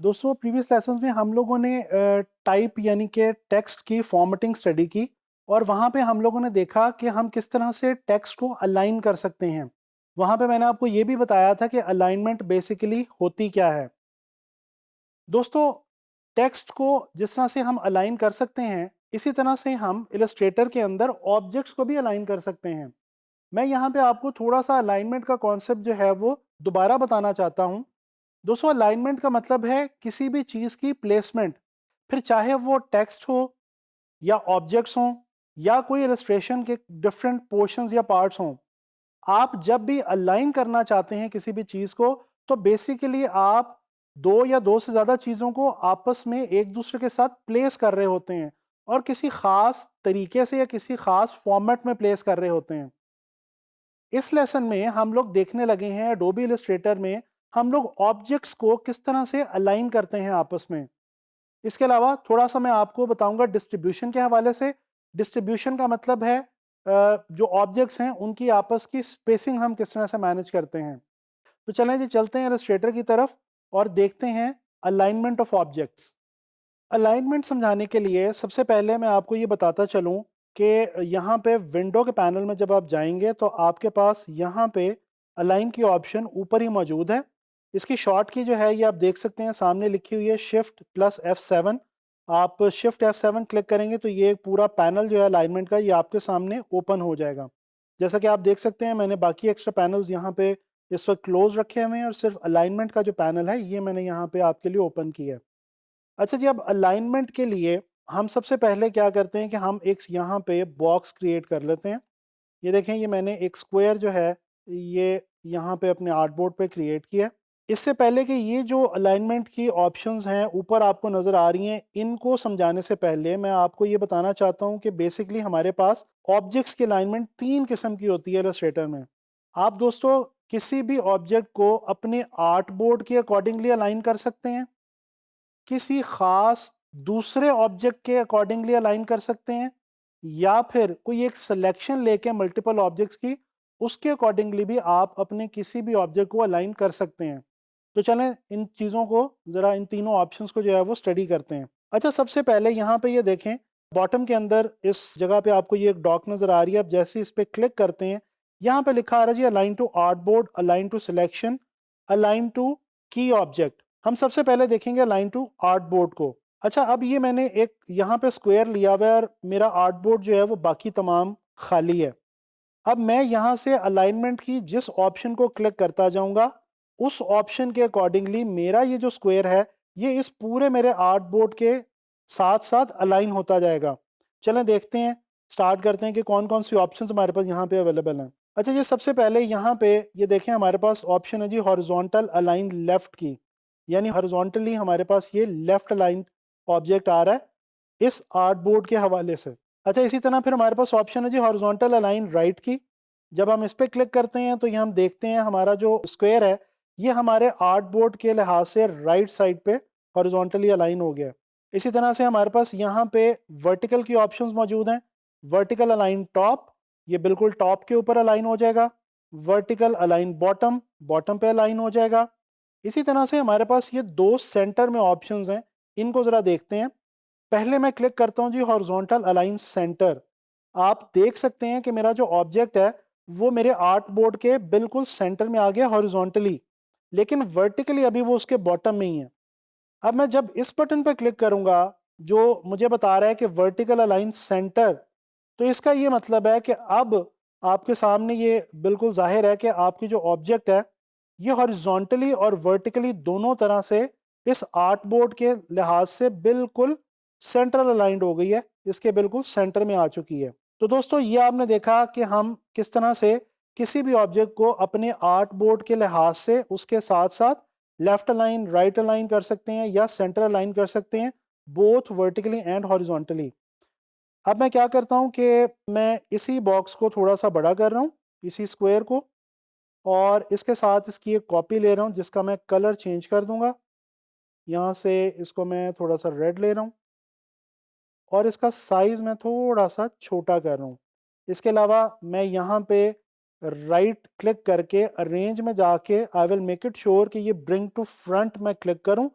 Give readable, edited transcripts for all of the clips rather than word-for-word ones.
दोस्तों previous lessons में हम लोगों ने टाइप यानी कि टेक्स्ट की फॉर्मेटिंग स्टडी की और वहाँ पे हम लोगों ने देखा कि हम किस तरह से टेक्स्ट को अलाइन कर सकते हैं। वहाँ पे मैंने आपको ये भी बताया था कि अलाइनमेंट बेसिकली होती क्या है। दोस्तों टेक्स्ट को जिस तरह से हम अलाइन कर सकते हैं, इसी तरह से हम इलस्ट्रेटर के अंदर ऑब्जेक्ट्स को भी अलाइन कर सकते हैं। मैं यहाँ पे आपको थोड़ा सा अलाइनमेंट का कॉन्सेप्ट जो है वो दोबारा बताना चाहता हूँ। दोस्तों अलाइनमेंट का मतलब है किसी भी चीज़ की प्लेसमेंट, फिर चाहे वो टेक्स्ट हो या ऑब्जेक्ट्स हों या कोई इलस्ट्रेशन के डिफरेंट पोर्शंस या पार्ट्स हों। आप जब भी अलाइन करना चाहते हैं किसी भी चीज़ को, तो बेसिकली आप दो या दो से ज़्यादा चीज़ों को आपस में एक दूसरे के साथ प्लेस कर रहे होते हैं और किसी खास तरीके से या किसी खास फॉर्मेट में प्लेस कर रहे होते हैं। इस लेसन में हम लोग देखने लगे हैं एडोबी इलस्ट्रेटर में हम लोग ऑब्जेक्ट्स को किस तरह से अलाइन करते हैं आपस में। इसके अलावा थोड़ा सा मैं आपको बताऊंगा डिस्ट्रीब्यूशन के हवाले से। डिस्ट्रीब्यूशन का मतलब है जो ऑब्जेक्ट्स हैं उनकी आपस की स्पेसिंग हम किस तरह से मैनेज करते हैं। तो चलें जी, चलते हैं इलस्ट्रेटर की तरफ और देखते हैं अलाइनमेंट ऑफ ऑब्जेक्ट्स। अलाइनमेंट समझाने के लिए सबसे पहले मैं आपको ये बताता चलूं कि यहाँ पे विंडो के पैनल में जब आप जाएंगे तो आपके पास यहाँ पे अलाइन की ऑप्शन ऊपर ही मौजूद है। इसकी शॉर्ट की जो है ये आप देख सकते हैं, सामने लिखी हुई है शिफ्ट प्लस F7। आप शिफ्ट F7 क्लिक करेंगे तो ये पूरा पैनल जो है अलाइनमेंट का ये आपके सामने ओपन हो जाएगा। जैसा कि आप देख सकते हैं मैंने बाकी एक्स्ट्रा पैनल्स यहाँ पे इस वक्त क्लोज रखे हुए हैं और सिर्फ अलाइनमेंट का जो पैनल है ये मैंने यहाँ पे आपके लिए ओपन किया है। अच्छा जी, अब अलाइनमेंट के लिए हम सबसे पहले क्या करते हैं कि हम एक यहाँ पे बॉक्स क्रिएट कर लेते हैं। ये देखें, ये मैंने एक स्क्वायर जो है ये यहाँ पे अपने आर्टबोर्ड पे क्रिएट किया है। इससे पहले कि ये जो अलाइनमेंट की ऑप्शंस हैं ऊपर आपको नज़र आ रही हैं, इनको समझाने से पहले मैं आपको ये बताना चाहता हूँ कि बेसिकली हमारे पास ऑब्जेक्ट्स की अलाइनमेंट 3 किस्म की होती है इलस्ट्रेटर में। आप दोस्तों किसी भी ऑब्जेक्ट को अपने आर्टबोर्ड के अकॉर्डिंगली अलाइन कर सकते हैं, किसी खास दूसरे ऑब्जेक्ट के अकॉर्डिंगली अलाइन कर सकते हैं, या फिर कोई एक सिलेक्शन लेके मल्टीपल ऑब्जेक्ट्स की उसके अकॉर्डिंगली भी आप अपने किसी भी ऑब्जेक्ट को अलाइन कर सकते हैं। तो चलें इन चीज़ों को ज़रा, इन तीनों ऑप्शंस को जो है वो स्टडी करते हैं। अच्छा, सबसे पहले यहाँ पे ये देखें, बॉटम के अंदर इस जगह पे आपको ये एक डॉक नज़र आ रही है। अब जैसे इस पर क्लिक करते हैं यहाँ पे लिखा आ रहा है जी align to artboard, align to selection, align to key object. हम सबसे पहले देखेंगे अलाइन टू आर्टबोर्ड को। अच्छा, अब ये मैंने एक यहाँ पे स्क्वायर लिया हुआ है और मेरा आर्टबोर्ड जो है वो बाकी तमाम खाली है। अब मैं यहाँ से अलाइनमेंट की जिस ऑप्शन को क्लिक करता जाऊंगा उस ऑप्शन के अकॉर्डिंगली मेरा ये जो स्क्वायर है ये इस पूरे मेरे आर्टबोर्ड के साथ साथ अलाइन होता जाएगा। चलें देखते हैं, स्टार्ट करते हैं कि कौन कौन सी ऑप्शंस हमारे पास यहाँ पे अवेलेबल हैं। अच्छा, ये सबसे पहले यहाँ पे ये देखें, हमारे पास ऑप्शन है जी हॉरिजॉन्टल अलाइन लेफ्ट की, यानी हॉरिजॉन्टली हमारे पास ये लेफ्ट अलाइन ऑब्जेक्ट आ रहा है इस आर्टबोर्ड के हवाले से। अच्छा, इसी तरह फिर हमारे पास ऑप्शन है जी हॉरिजॉन्टल अलाइन राइट की। जब हम इस पर क्लिक करते हैं तो ये हम देखते हैं हमारा जो स्क्वायर है ये हमारे आर्टबोर्ड के लिहाज से राइट साइड पे हॉरिजॉन्टली अलाइन हो गया। इसी तरह से हमारे पास यहाँ पे वर्टिकल की ऑप्शंस मौजूद हैं। वर्टिकल अलाइन टॉप, ये बिल्कुल टॉप के ऊपर अलाइन हो जाएगा। वर्टिकल अलाइन बॉटम, बॉटम पे अलाइन हो जाएगा। इसी तरह से हमारे पास ये दो सेंटर में ऑप्शंस हैं, इनको ज़रा देखते हैं। पहले मैं क्लिक करता हूँ जी हॉरिजॉन्टल अलाइन सेंटर। आप देख सकते हैं कि मेरा जो ऑब्जेक्ट है वो मेरे आर्ट बोर्ड के बिल्कुल सेंटर में आ गया हॉरिजॉन्टली, लेकिन वर्टिकली अभी वो उसके बॉटम में ही है। अब मैं जब इस बटन पर क्लिक करूंगा जो मुझे बता रहा है कि वर्टिकल अलाइन सेंटर, तो इसका ये मतलब है कि अब आपके सामने ये बिल्कुल जाहिर है कि आपकी जो ऑब्जेक्ट है ये हॉरिजॉन्टली और वर्टिकली दोनों तरह से इस आर्ट बोर्ड के लिहाज से बिल्कुल सेंट्रल अलाइंड हो गई है, इसके बिल्कुल सेंटर में आ चुकी है। तो दोस्तों ये आपने देखा कि हम किस तरह से किसी भी ऑब्जेक्ट को अपने आर्ट बोर्ड के लिहाज से उसके साथ साथ लेफ्ट अलाइन, राइट अलाइन कर सकते हैं या सेंटर अलाइन कर सकते हैं, बोथ वर्टिकली एंड हॉरिजॉन्टली। अब मैं क्या करता हूँ कि मैं इसी बॉक्स को थोड़ा सा बड़ा कर रहा हूँ, इसी स्क्वायर को, और इसके साथ इसकी एक कॉपी ले रहा हूँ जिसका मैं कलर चेंज कर दूंगा। यहाँ से इसको मैं थोड़ा सा रेड ले रहा हूँ और इसका साइज़ मैं थोड़ा सा छोटा कर रहा हूँ। इसके अलावा मैं यहाँ पे राइट क्लिक करके अरेंज में जाके I will make it sure कि ये ब्रिंग टू फ्रंट मैं क्लिक करूँ,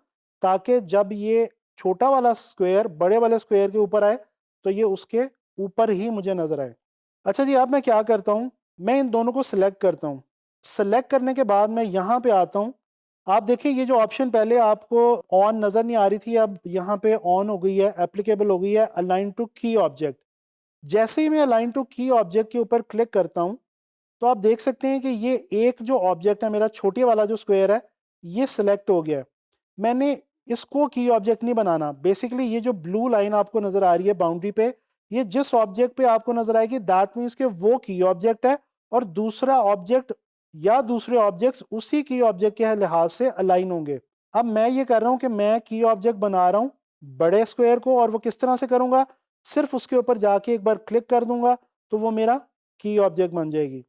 ताकि जब ये छोटा वाला स्क्वायर बड़े वाले स्क्वायर के ऊपर आए तो ये उसके ऊपर ही मुझे नजर आए। अच्छा जी, अब मैं क्या करता हूँ, मैं इन दोनों को सिलेक्ट करता हूँ। सिलेक्ट करने के बाद मैं यहाँ पे आता हूँ। आप देखिए ये जो ऑप्शन पहले आपको ऑन नज़र नहीं आ रही थी, अब यहाँ पे ऑन हो गई है, एप्लीकेबल हो गई है, अलाइन टू की ऑब्जेक्ट। जैसे ही मैं अलाइन टू की ऑब्जेक्ट के ऊपर क्लिक करता हूँ तो आप देख सकते हैं कि ये एक जो ऑब्जेक्ट है मेरा छोटे वाला जो स्क्वायर है ये सिलेक्ट हो गया है। मैंने इसको की ऑब्जेक्ट नहीं बनाना। बेसिकली ये जो ब्लू लाइन आपको नजर आ रही है बाउंड्री पे, ये जिस ऑब्जेक्ट पे आपको नजर आएगी दैट मीन्स के वो की ऑब्जेक्ट है, और दूसरा ऑब्जेक्ट या दूसरे ऑब्जेक्ट्स उसी की ऑब्जेक्ट के लिहाज से अलाइन होंगे। अब मैं ये कर रहा हूं कि मैं की ऑब्जेक्ट बना रहा हूं बड़े स्क्वायर को, और वो किस तरह से करूंगा, सिर्फ उसके ऊपर जाके एक बार क्लिक कर दूंगा तो वो मेरा की ऑब्जेक्ट बन जाएगी।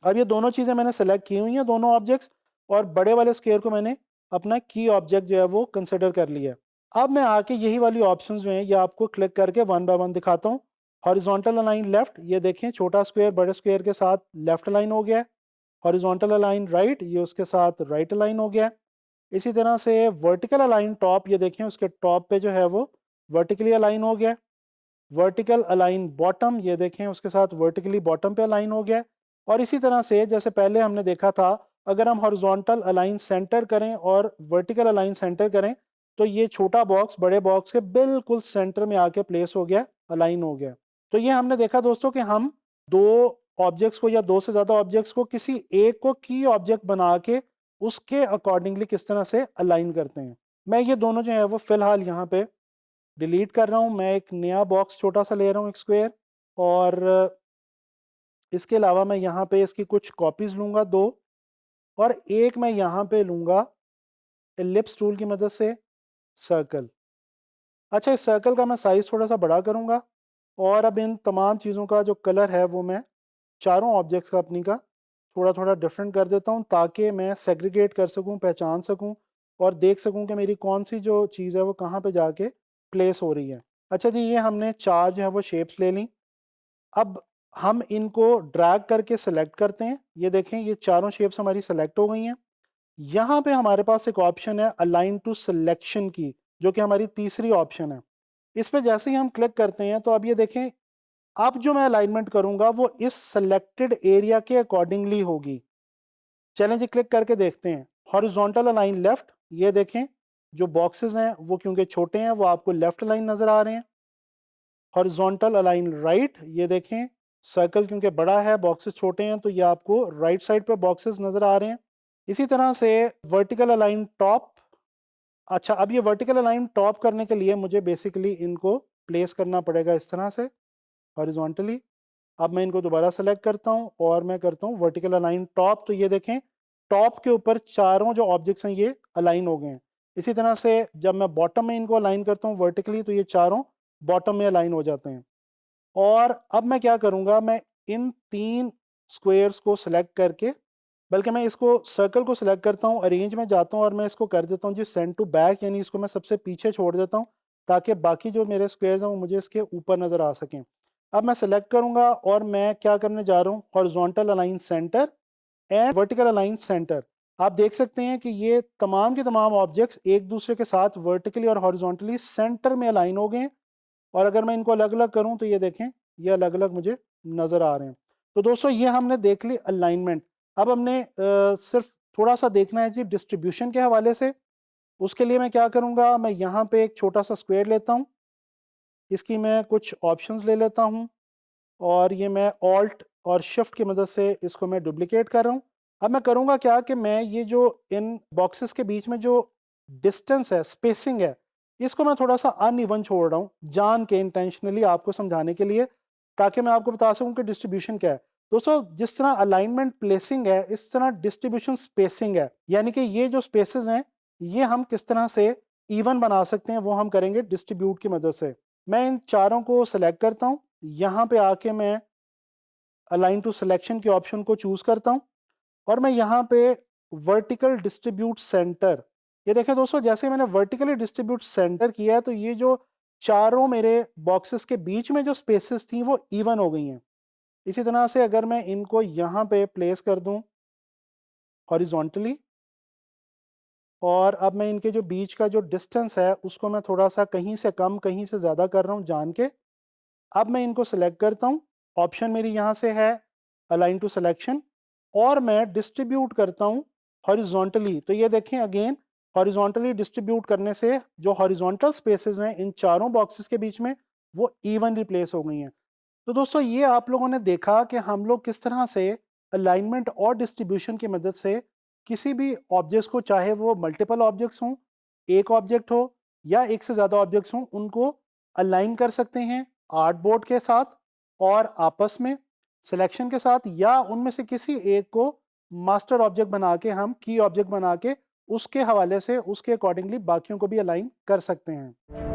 अब ये दोनों चीज़ें मैंने सेलेक्ट की हुई हैं, दोनों ऑब्जेक्ट्स, और बड़े वाले स्क्वायर को मैंने अपना की ऑब्जेक्ट जो है वो कंसिडर कर लिया। अब मैं आके यही वाली ऑप्शंस जो हैं ये आपको क्लिक करके वन बाय वन दिखाता हूँ। हॉरिजॉन्टल अलाइन लेफ्ट, ये देखें छोटा स्क्वायर बड़े स्क्वायर के साथ लेफ्ट अलाइन हो गया है। हॉरिजॉन्टल अलाइन राइट, ये उसके साथ राइट अलाइन हो गया है। इसी तरह से वर्टिकल अलाइन टॉप, ये देखें उसके टॉप पे जो है वो वर्टिकली अलाइन हो गया है। वर्टिकल अलाइन बॉटम, ये देखें उसके साथ वर्टिकली बॉटम पे अलाइन हो गया है। और इसी तरह से जैसे पहले हमने देखा था, अगर हम हॉरिजॉन्टल अलाइन सेंटर करें और वर्टिकल अलाइन सेंटर करें तो ये छोटा बॉक्स बड़े बॉक्स के बिल्कुल सेंटर में आके प्लेस हो गया, अलाइन हो गया। तो ये हमने देखा दोस्तों कि हम दो ऑब्जेक्ट्स को या दो से ज़्यादा ऑब्जेक्ट्स को किसी एक को की ऑब्जेक्ट बना के उसके अकॉर्डिंगली किस तरह से अलाइन करते हैं। मैं ये दोनों जो है वो फिलहाल यहाँ पे डिलीट कर रहा हूँ। मैं एक नया बॉक्स छोटा सा ले रहा हूँ, एक स्क्वायर, और इसके अलावा मैं यहाँ पे इसकी कुछ कॉपीज लूँगा दो, और एक मैं यहाँ पे लूँगा एलिप्स टूल की मदद से सर्कल। अच्छा, इस सर्कल का मैं साइज़ थोड़ा सा बड़ा करूँगा, और अब इन तमाम चीज़ों का जो कलर है वो मैं चारों ऑब्जेक्ट्स का अपनी का थोड़ा थोड़ा डिफरेंट कर देता हूँ, ताकि मैं सेग्रीगेट कर सकूँ, पहचान सकूँ, और देख सकूँ कि मेरी कौन सी जो चीज़ है वो कहाँ पे जाके प्लेस हो रही है। अच्छा जी, ये हमने चार जो है वो शेप्स ले ली। अब हम इनको ड्रैग करके सेलेक्ट करते हैं। ये देखें ये चारों शेप्स हमारी सेलेक्ट हो गई हैं। यहाँ पे हमारे पास एक ऑप्शन है अलाइन टू सिलेक्शन की, जो कि हमारी तीसरी ऑप्शन है। इस पे जैसे ही हम क्लिक करते हैं तो अब ये देखें, अब जो मैं अलाइनमेंट करूंगा वो इस सेलेक्टेड एरिया के अकॉर्डिंगली होगी। चलें जी, क्लिक करके देखते हैं। हॉरिजॉन्टल अलाइन लेफ्ट, ये देखें जो बॉक्सेस हैं वो क्योंकि छोटे हैं वो आपको लेफ्ट लाइन नजर आ रहे हैं। हॉरिजॉन्टल अलाइन राइट, ये देखें सर्कल क्योंकि बड़ा है बॉक्सेस छोटे हैं तो ये आपको राइट साइड पे बॉक्सेस नजर आ रहे हैं। इसी तरह से वर्टिकल अलाइन टॉप। अच्छा, अब ये वर्टिकल अलाइन टॉप करने के लिए मुझे बेसिकली इनको प्लेस करना पड़ेगा इस तरह से हॉरिजॉन्टली। अब मैं इनको दोबारा सेलेक्ट करता हूँ और मैं करता हूँ वर्टिकल अलाइन टॉप, तो ये देखें टॉप के ऊपर चारों जो ऑब्जेक्ट्स हैं ये अलाइन हो गए हैं। इसी तरह से जब मैं बॉटम में इनको अलाइन करता हूँ वर्टिकली तो ये चारों बॉटम में अलाइन हो जाते हैं। और अब मैं क्या करूँगा, मैं इन तीन स्क्वेयर्स को सेलेक्ट करके, बल्कि मैं इसको सर्कल को सिलेक्ट करता हूँ, अरेंज में जाता हूँ और मैं इसको कर देता हूँ जी सेंड टू बैक, यानी इसको मैं सबसे पीछे छोड़ देता हूँ ताकि बाकी जो मेरे स्क्वेयर्स हैं वो मुझे इसके ऊपर नज़र आ सकें। अब मैं सेलेक्ट करूँगा और मैं क्या करने जा रहा हूँ, horizontal align centre and vertical align centre. आप देख सकते हैं कि ये तमाम के तमाम ऑब्जेक्ट्स एक दूसरे के साथ वर्टिकली और हॉरिजॉन्टली सेंटर में अलाइन हो गए हैं। और अगर मैं इनको अलग अलग करूं तो ये देखें ये अलग अलग मुझे नज़र आ रहे हैं। तो दोस्तों ये हमने देख ली अलाइनमेंट। अब हमने सिर्फ थोड़ा सा देखना है जी डिस्ट्रीब्यूशन के हवाले से। उसके लिए मैं क्या करूंगा, मैं यहाँ पे एक छोटा सा स्क्वायर लेता हूँ, इसकी मैं कुछ ऑप्शंस ले लेता हूँ, और ये मैं ऑल्ट और शिफ्ट की मदद से इसको मैं डुप्लीकेट कर रहा हूँ। अब मैं करूँगा क्या कि मैं ये जो इन बॉक्सेस के बीच में जो डिस्टेंस है, स्पेसिंग है, इसको मैं थोड़ा सा अनइवन छोड़ रहा हूँ जान के, इंटेंशनली आपको समझाने के लिए, ताकि मैं आपको बता सकूँ कि डिस्ट्रीब्यूशन क्या है। दोस्तों जिस तरह अलाइनमेंट प्लेसिंग है इस तरह डिस्ट्रीब्यूशन स्पेसिंग है, यानी कि ये जो स्पेसेस हैं ये हम किस तरह से इवन बना सकते हैं वो हम करेंगे डिस्ट्रीब्यूट की मदद से। मैं इन चारों को सेलेक्ट करता हूँ, यहाँ पे आके मैं अलाइन टू सिलेक्शन के ऑप्शन को चूज करता हूँ, और मैं यहाँ पे वर्टिकल डिस्ट्रीब्यूट सेंटर, ये देखें दोस्तों जैसे मैंने वर्टिकली डिस्ट्रीब्यूट सेंटर किया है तो ये जो चारों मेरे बॉक्सेस के बीच में जो स्पेसेस थी वो इवन हो गई हैं। इसी तरह से अगर मैं इनको यहाँ पे प्लेस कर दूं हॉरिजॉन्टली और अब मैं इनके जो बीच का जो डिस्टेंस है उसको मैं थोड़ा सा कहीं से कम कहीं से ज़्यादा कर रहा हूँ जान के। अब मैं इनको सेलेक्ट करता हूँ, ऑप्शन मेरी यहाँ से है अलाइन टू सिलेक्शन, और मैं डिस्ट्रीब्यूट करता हूँ हॉरिजॉन्टली। तो ये देखें अगेन, हॉरिजॉन्टली डिस्ट्रीब्यूट करने से जो हॉरिजॉन्टल स्पेसेस हैं इन चारों बॉक्सेस के बीच में वो इवन रिप्लेस हो गई हैं। तो दोस्तों ये आप लोगों ने देखा कि हम लोग किस तरह से अलाइनमेंट और डिस्ट्रीब्यूशन की मदद से किसी भी ऑब्जेक्ट्स को, चाहे वो मल्टीपल ऑब्जेक्ट्स हों, एक ऑब्जेक्ट हो या एक से ज़्यादा ऑब्जेक्ट्स हों, उनको अलाइन कर सकते हैं आर्टबोर्ड के साथ और आपस में सिलेक्शन के साथ, या उनमें से किसी एक को मास्टर ऑब्जेक्ट बना के, हम की ऑब्जेक्ट बना के उसके हवाले से उसके अकॉर्डिंगली बाकियों को भी अलाइन कर सकते हैं।